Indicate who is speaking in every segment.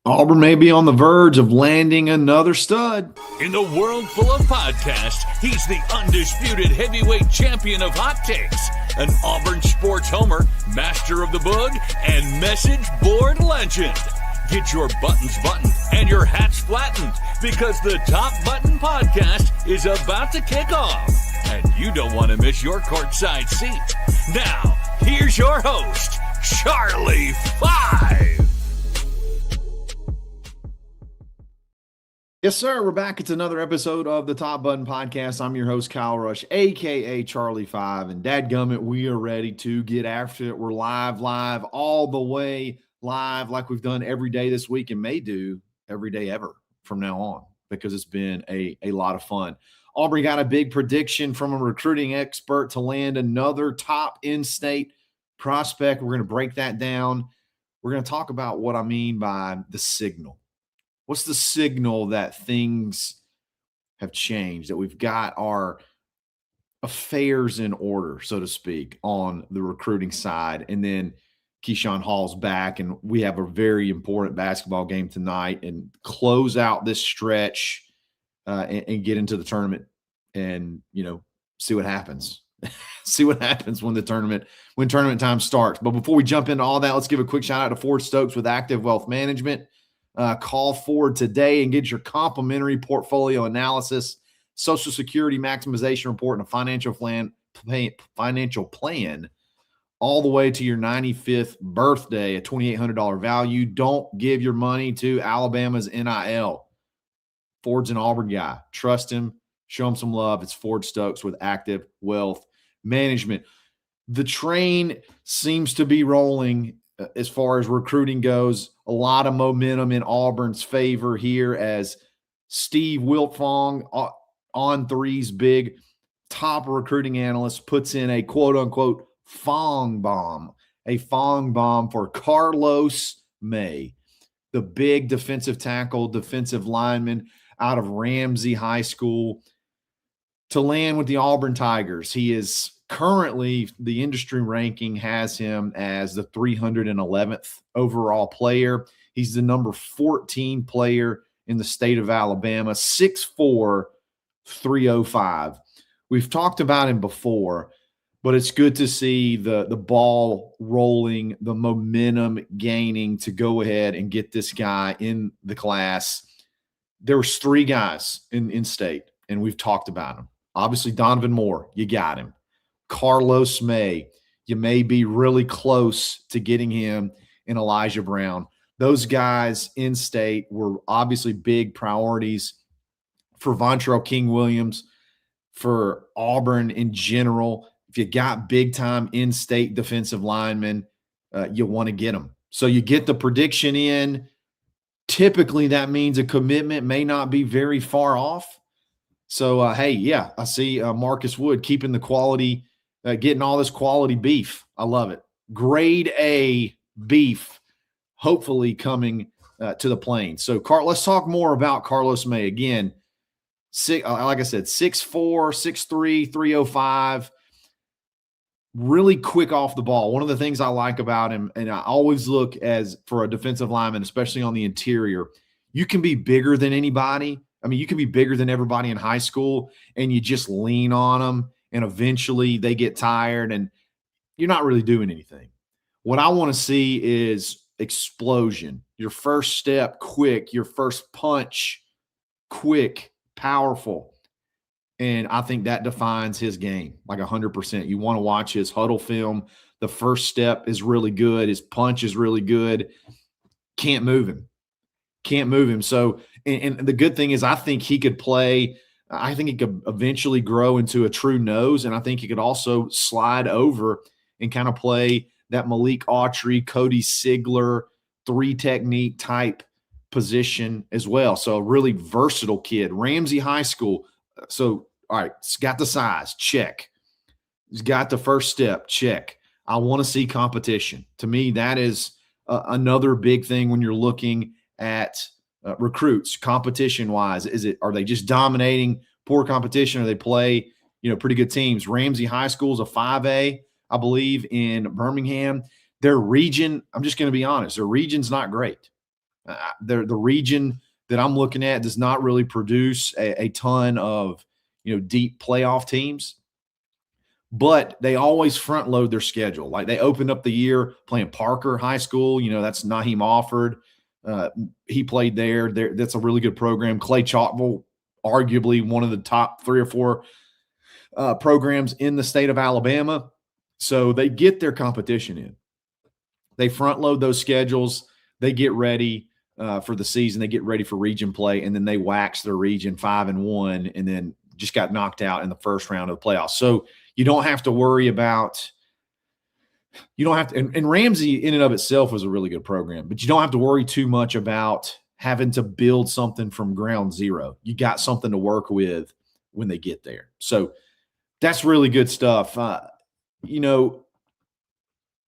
Speaker 1: Auburn may be on the verge of landing another stud.
Speaker 2: In the world full of podcasts, he's the undisputed heavyweight champion of hot takes, an Auburn sports homer, master of the boog, and message board legend. Get your buttons buttoned and your hats flattened because the Top Button Podcast is about to kick off. And you don't want to miss your courtside seat. Now, here's your host, Charlie Five.
Speaker 1: Yes, sir. We're back. It's another episode of the Top Button Podcast. I'm your host, Kyle Rush, a.k.a. Charlie Five. And dadgummit, we are ready to get after it. We're live, all the way live like we've done every day this week and may do every day ever from now on because it's been a lot of fun. Auburn got a big prediction from a recruiting expert to land another top in-state prospect. We're going to break that down. We're going to talk about what I mean by the signal. What's the signal that things have changed, that we've got our affairs in order, so to speak, on the recruiting side? And then Keyshawn Hall's back, and we have a very important basketball game tonight and close out this stretch and get into the tournament and, see what happens. See what happens when tournament time starts. But before we jump into all that, let's give a quick shout out to Ford Stokes with Active Wealth Management. Call Ford today and get your complimentary portfolio analysis, Social Security maximization report, and a financial plan all the way to your 95th birthday, a $2,800 value. Don't give your money to Alabama's NIL. Ford's an Auburn guy. Trust him. Show him some love. It's Ford Stokes with Active Wealth Management. The train seems to be rolling as far as recruiting goes. A lot of momentum in Auburn's favor here as Steve Wiltfong, On3's big top recruiting analyst, puts in a quote-unquote Fong bomb, for Carlos May, the big defensive tackle, defensive lineman out of Ramsey High School, to land with the Auburn Tigers. He is currently, the industry ranking has him as the 311th overall player. He's the number 14 player in the state of Alabama, 6'4", 305. We've talked about him before, but it's good to see the ball rolling, the momentum gaining to go ahead and get this guy in the class. There was 3 guys in state, and we've talked about them. Obviously, Donovan Moore, you got him. Carlos May, you may be really close to getting him, and Elijah Brown. Those guys in state were obviously big priorities for Vontrell King-Williams, for Auburn in general. If you got big-time in-state defensive linemen, you want to get them. So you get the prediction in. Typically, that means a commitment may not be very far off. So, I see Marcus Wood keeping the quality, getting all this quality beef. I love it. Grade A beef, hopefully coming to the Plains. So, let's talk more about Carlos May. Again, like I said, 6'4", 6'3", 305. Really quick off the ball. One of the things I like about him, and I always look for a defensive lineman, especially on the interior, you can be bigger than anybody. I mean, you can be bigger than everybody in high school, and you just lean on them, and eventually they get tired, and you're not really doing anything. What I want to see is explosion. Your first step, quick. Your first punch, quick, powerful. And I think that defines his game, like 100%. You want to watch his huddle film. The first step is really good. His punch is really good. Can't move him. So, and the good thing is I think he could play. I think he could eventually grow into a true nose, and I think he could also slide over and kind of play that Malik Autry, Cody Sigler, 3-technique type position as well. So a really versatile kid. Ramsey High School. So, all right, he's got the size, check. He's got the first step, check. I want to see competition. To me, that is another big thing when you're looking at recruits, competition-wise. Are they just dominating poor competition, or they play, pretty good teams? Ramsey High School is a 5A, I believe, in Birmingham. Their region, I'm just going to be honest, their region's not great. The region that I'm looking at does not really produce a ton of, deep playoff teams, but they always front load their schedule. Like they opened up the year playing Parker High School. That's Naheem Offord. He played there. That's a really good program. Clay Chalkville, arguably one of the top 3 or 4 programs in the state of Alabama. So they get their competition in. They front load those schedules. They get ready for the season. They get ready for region play, and then they wax their region 5-1, and then just got knocked out in the first round of the playoffs. So you don't have to worry about – and Ramsey in and of itself was a really good program, but you don't have to worry too much about having to build something from ground zero. You got something to work with when they get there. So that's really good stuff.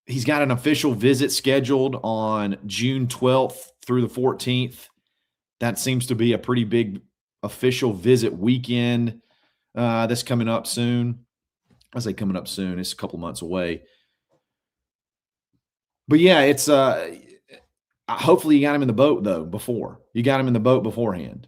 Speaker 1: He's got an official visit scheduled on June 12th through the 14th. That seems to be a pretty big official visit weekend that's coming up soon. I say coming up soon. It's a couple months away. But, yeah, it's hopefully you got him in the boat, though, before. You got him in the boat beforehand.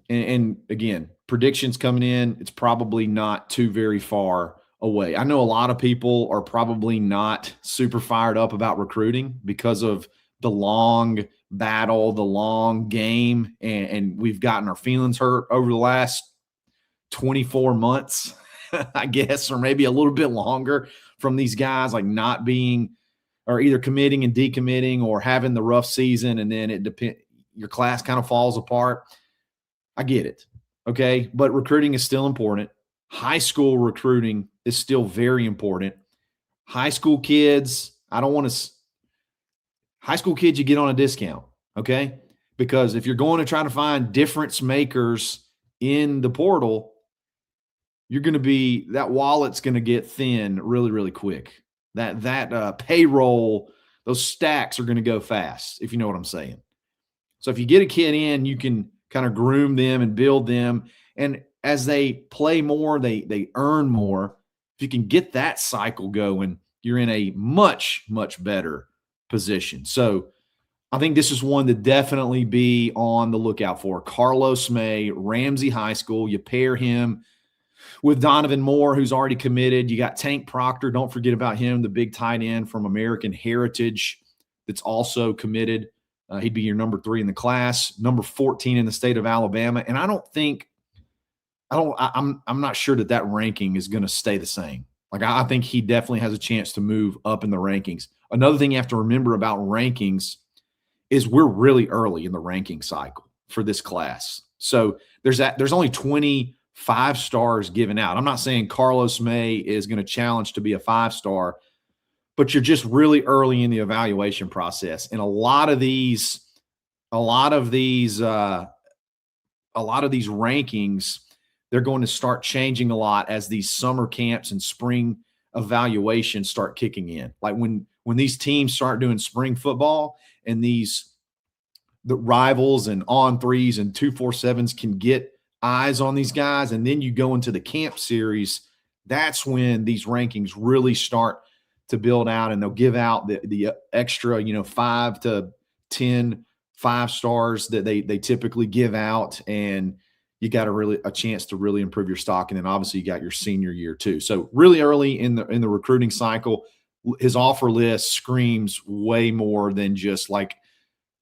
Speaker 1: And again, predictions coming in, it's probably not too very far away. I know a lot of people are probably not super fired up about recruiting because of the long battle, the long game, and we've gotten our feelings hurt over the last 24 months, I guess, or maybe a little bit longer from these guys like not being or either committing and decommitting or having the rough season, and then your class kind of falls apart. I get it, okay? But recruiting is still important. High school recruiting is still very important. High school kids, high school kids, you get on a discount, okay? Because if you're going to try to find difference makers in the portal, that wallet's going to get thin really, really quick. That payroll, those stacks are going to go fast, if you know what I'm saying. So if you get a kid in, you can kind of groom them and build them. And as they play more, they earn more. If you can get that cycle going, you're in a much, much better position. So I think this is one to definitely be on the lookout for. Carlos May, Ramsey High School. You pair him with Donovan Moore, who's already committed. You got Tank Proctor. Don't forget about him, the big tight end from American Heritage that's also committed. He'd be your number 3 in the class, number 14 in the state of Alabama. And I'm not sure that ranking is going to stay the same. Like, I think he definitely has a chance to move up in the rankings. Another thing you have to remember about rankings is we're really early in the ranking cycle for this class. So there's only 25 stars given out. I'm not saying Carlos May is going to challenge to be a 5-star, but you're just really early in the evaluation process. And a lot of these rankings, they're going to start changing a lot as these summer camps and spring evaluations start kicking in. Like when these teams start doing spring football and the rivals and on-3s and 247s can get eyes on these guys, and then you go into the camp series, that's when these rankings really start to build out, and they'll give out the extra, 5 to 10 5-stars that they typically give out, and you got a chance to really improve your stock. And then obviously you got your senior year too. So really early in the recruiting cycle, his offer list screams way more than just like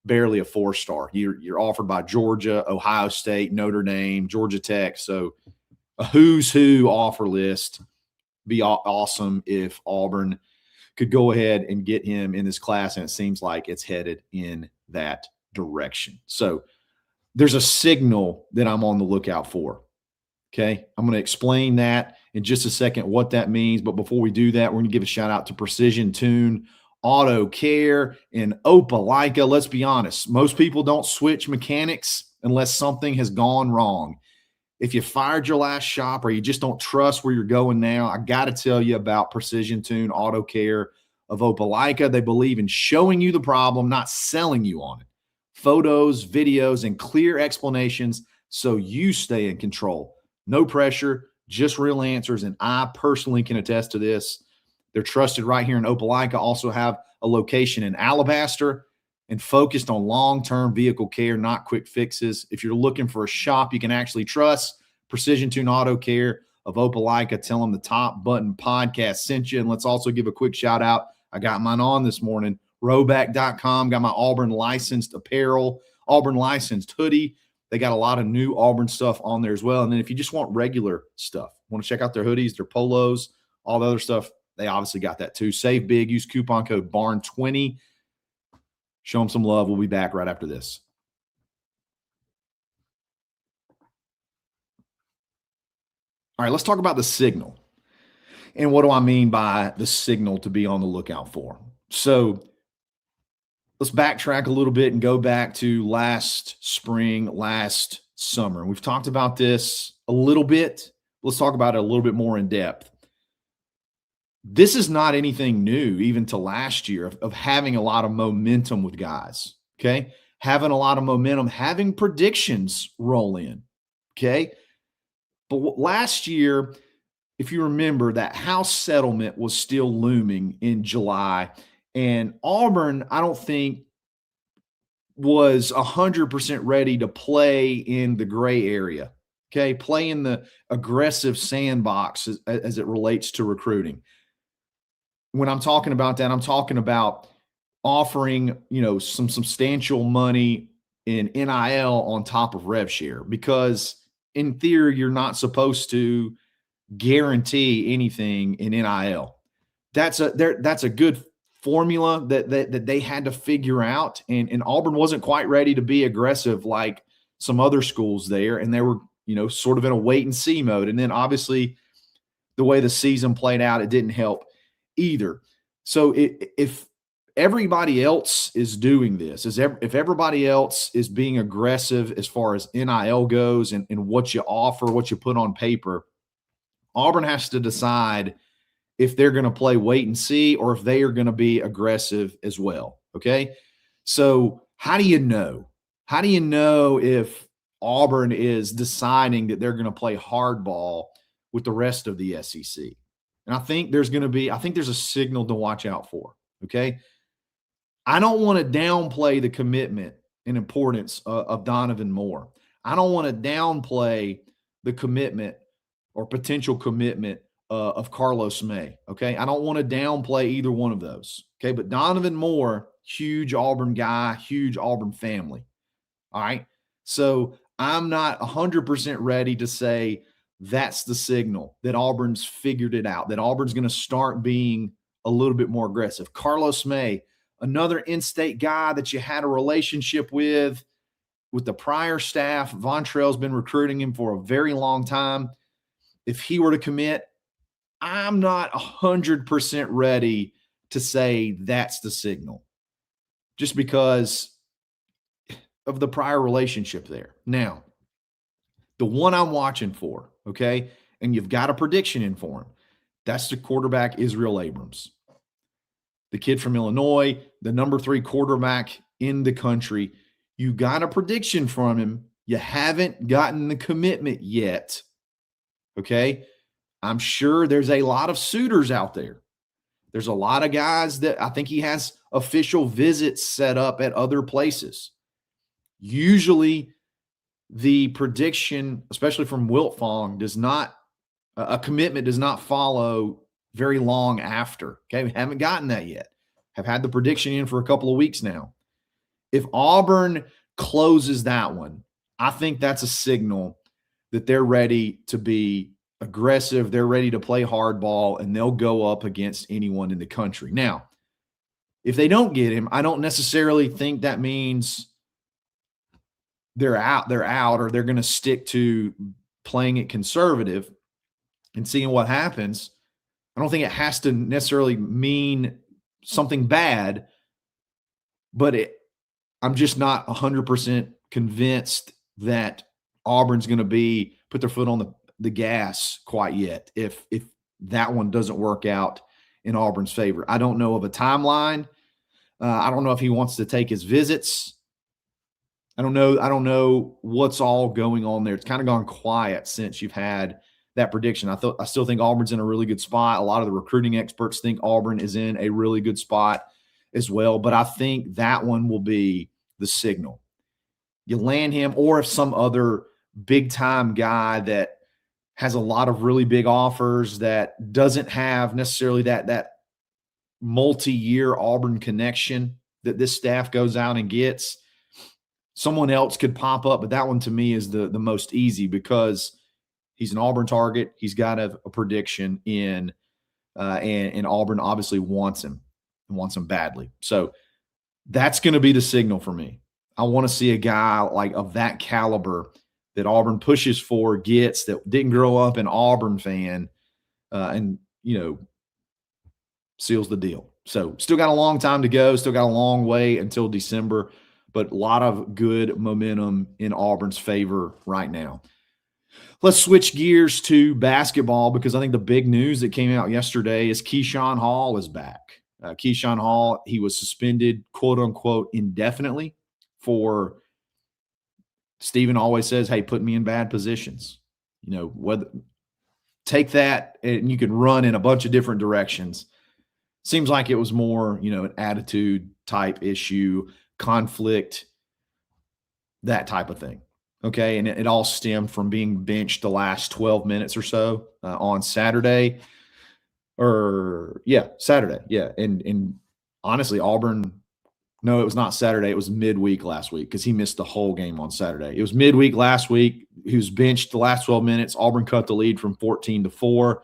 Speaker 1: barely a 4-star. You're offered by Georgia, Ohio State, Notre Dame, Georgia Tech. So a who's who offer list. Be awesome if Auburn could go ahead and get him in this class, and it seems like it's headed in that direction. So there's a signal that I'm on the lookout for. Okay. I'm going to explain that in just a second, what that means. But before we do that, we're going to give a shout out to Precision Tune Auto Care in Opelika. Let's be honest. Most people don't switch mechanics unless something has gone wrong. If you fired your last shop or you just don't trust where you're going now, I got to tell you about Precision Tune Auto Care of Opelika. They believe in showing you the problem, not selling you on it. Photos, videos, and clear explanations so you stay in control. No pressure, just real answers, and I personally can attest to this. They're trusted right here in Opelika. Also have a location in Alabaster. and focused on long-term vehicle care, not quick fixes. If you're looking for a shop you can actually trust, Precision Tune Auto Care of Opelika, tell them the Top Button Podcast sent you. And let's also give a quick shout out. I got mine on this morning. Roback.com, got my Auburn licensed apparel, Auburn licensed hoodie. They got a lot of new Auburn stuff on there as well. And then if you just want regular stuff, want to check out their hoodies, their polos, all the other stuff, they obviously got that too. Save big. Use coupon code BARN20. Show them some love. We'll be back right after this. All right, let's talk about the signal. And what do I mean by the signal to be on the lookout for? So let's backtrack a little bit and go back to last spring, last summer. And we've talked about this a little bit. Let's talk about it a little bit more in depth. This is not anything new, even to last year, of having a lot of momentum with guys, okay? Having a lot of momentum, having predictions roll in, okay? But last year, if you remember, that house settlement was still looming in July, and Auburn, I don't think, was 100% ready to play in the gray area, okay? Play in the aggressive sandbox as it relates to recruiting. When I'm talking about that, I'm talking about offering, some substantial money in NIL on top of Rev Share, because in theory, you're not supposed to guarantee anything in NIL. That's a good formula that they had to figure out. And Auburn wasn't quite ready to be aggressive like some other schools there. And they were, sort of in a wait and see mode. And then obviously the way the season played out, it didn't help either. So if everybody else is doing this, if everybody else is being aggressive as far as NIL goes and what you offer, what you put on paper, Auburn has to decide if they're going to play wait and see or if they are going to be aggressive as well. Okay. So how do you know? How do you know if Auburn is deciding that they're going to play hardball with the rest of the SEC? And I think there's a signal to watch out for. Okay. I don't want to downplay the commitment and importance of Donovan Moore. I don't want to downplay the commitment or potential commitment of Carlos May. Okay. I don't want to downplay either one of those. Okay. But Donovan Moore, huge Auburn guy, huge Auburn family. All right. So I'm not 100% ready to say that's the signal that Auburn's figured it out, that Auburn's going to start being a little bit more aggressive. Carlos May, another in-state guy that you had a relationship with the prior staff. Vontrell's been recruiting him for a very long time. If he were to commit, I'm not 100% ready to say that's the signal, just because of the prior relationship there. Now, the one I'm watching for, okay, and you've got a prediction in for him, that's the quarterback Israel Abrams. The kid from Illinois, the number 3 quarterback in the country. You got a prediction from him. You haven't gotten the commitment yet, okay? I'm sure there's a lot of suitors out there. There's a lot of guys that I think he has official visits set up at other places. Usually the prediction, especially from Wiltfong, a commitment does not follow very long after. Okay, we haven't gotten that yet. Have had the prediction in for a couple of weeks now. If Auburn closes that one, I think that's a signal that they're ready to be aggressive. They're ready to play hardball, and they'll go up against anyone in the country. Now, if they don't get him, I don't necessarily think that means they're out, or they're going to stick to playing it conservative and seeing what happens. I don't think it has to necessarily mean something bad, but I'm just not 100% convinced that Auburn's going to put their foot on the gas quite yet if that one doesn't work out in Auburn's favor. I don't know of a timeline. I don't know if he wants to take his visits. I don't know what's all going on there. It's kind of gone quiet since you've had that prediction. I still think Auburn's in a really good spot. A lot of the recruiting experts think Auburn is in a really good spot as well. But I think that one will be the signal. You land him, or if some other big-time guy that has a lot of really big offers that doesn't have necessarily that multi-year Auburn connection that this staff goes out and gets, someone else could pop up. But that one to me is the most easy because he's an Auburn target. He's got a prediction in, and Auburn obviously wants him and wants him badly. So that's going to be the signal for me. I want to see a guy like of that caliber that Auburn pushes for, gets, that didn't grow up an Auburn fan, and, seals the deal. So still got a long time to go, still got a long way until December, but a lot of good momentum in Auburn's favor right now. Let's switch gears to basketball because I think the big news that came out yesterday is Keyshawn Hall is back. Keyshawn Hall, he was suspended, quote unquote, indefinitely for, Stephen always says, hey, put me in bad positions. Whether take that and you can run in a bunch of different directions. Seems like it was more, an attitude type issue, conflict, that type of thing. Okay. And it all stemmed from being benched the last 12 minutes or so on Saturday. Saturday. Yeah. And honestly, Auburn, no, it was not Saturday. It was midweek last week because he missed the whole game on Saturday. It was midweek last week. He was benched the last 12 minutes. Auburn cut the lead from 14-4.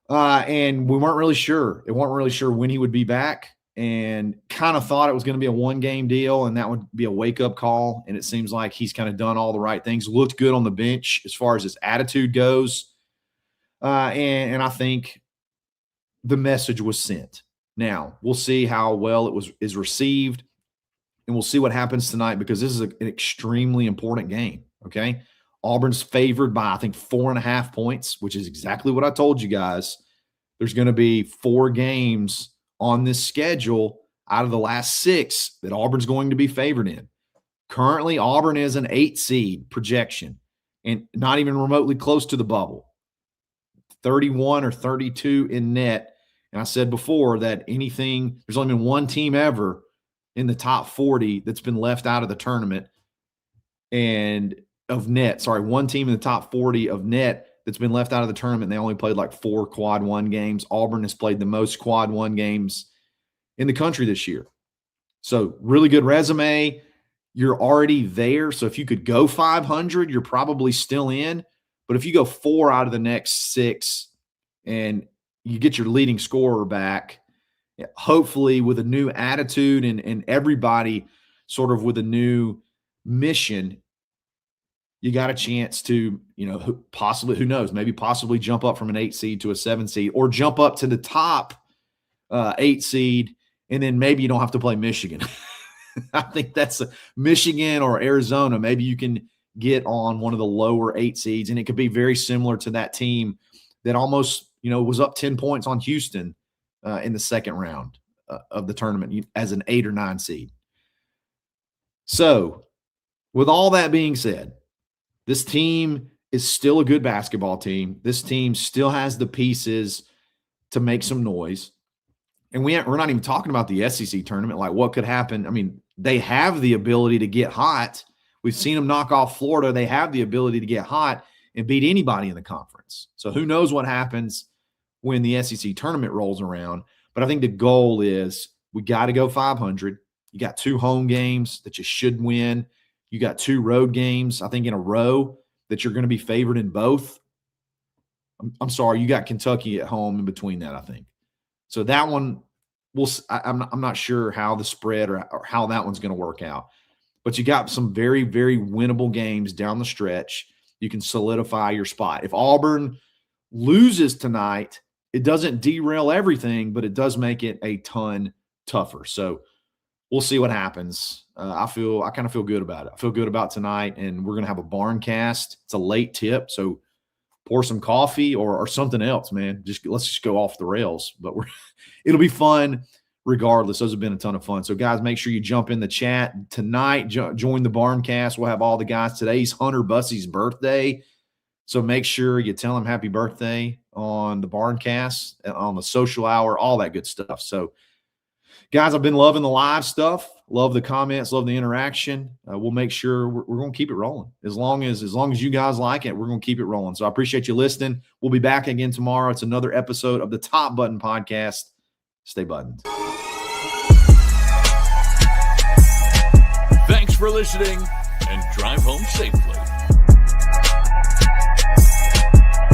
Speaker 1: And we weren't really sure. It weren't really sure when he would be back, and kind of thought it was going to be a one-game deal and that would be a wake-up call. And it seems like he's kind of done all the right things, looked good on the bench as far as his attitude goes. And I think the message was sent. Now, we'll see how well it is received, and we'll see what happens tonight because this is an extremely important game, okay? Auburn's favored by, I think, 4.5 points, which is exactly what I told you guys. There's going to be 4 games on this schedule out of the last 6 that Auburn's going to be favored in. Currently, Auburn is an 8 seed projection and not even remotely close to the bubble. 31 or 32 in net. And I said before that there's only been one team ever in the top 40 that's been left out of the tournament and of net. Sorry, one team in the top 40 of net that's been left out of the tournament. They only played like 4 quad 1 games. Auburn has played the most quad 1 games in the country this year. So really good resume. You're already there. So if you could go 500, you're probably still in. But if you go 4 out of the next 6 and you get your leading scorer back, hopefully with a new attitude and everybody sort of with a new mission, you got a chance to, possibly, who knows, maybe possibly jump up from an 8 seed to a 7 seed or jump up to the top 8 seed, and then maybe you don't have to play Michigan. I think that's Michigan or Arizona. Maybe you can get on one of the lower 8 seeds, and it could be very similar to that team that almost, was up 10 points on Houston in the second round of the tournament as an 8 or 9 seed. So with all that being said, this team is still a good basketball team. This team still has the pieces to make some noise. And we're not even talking about the SEC tournament, like what could happen. I mean, they have the ability to get hot. We've seen them knock off Florida. They have the ability to get hot and beat anybody in the conference. So who knows what happens when the SEC tournament rolls around. But I think the goal is we got to go 500. You got 2 home games that you should win. You got 2 road games, I think, in a row that you're going to be favored in both. I'm sorry, you got Kentucky at home in between that, I think. So that one, I'm not sure how the spread or how that one's going to work out. But you got some very, very winnable games down the stretch. You can solidify your spot. If Auburn loses tonight, it doesn't derail everything, but it does make it a ton tougher. So we'll see what happens. I kind of feel good about it. I feel good about tonight, and we're going to have a barn cast. It's a late tip, so pour some coffee or something else, man. Let's just go off the rails. But it'll be fun regardless. Those have been a ton of fun. So, guys, make sure you jump in the chat tonight. Join the barn cast. We'll have all the guys. Today's Hunter Bussey's birthday. So make sure you tell him happy birthday on the barn cast, on the social hour, all that good stuff. So, Guys, I've been loving the live stuff. Love the comments. Love the interaction. We'll make sure we're going to keep it rolling. As long as you guys like it, we're going to keep it rolling. So I appreciate you listening. We'll be back again tomorrow. It's another episode of the Top Button Podcast. Stay buttoned.
Speaker 2: Thanks for listening, and drive home safely.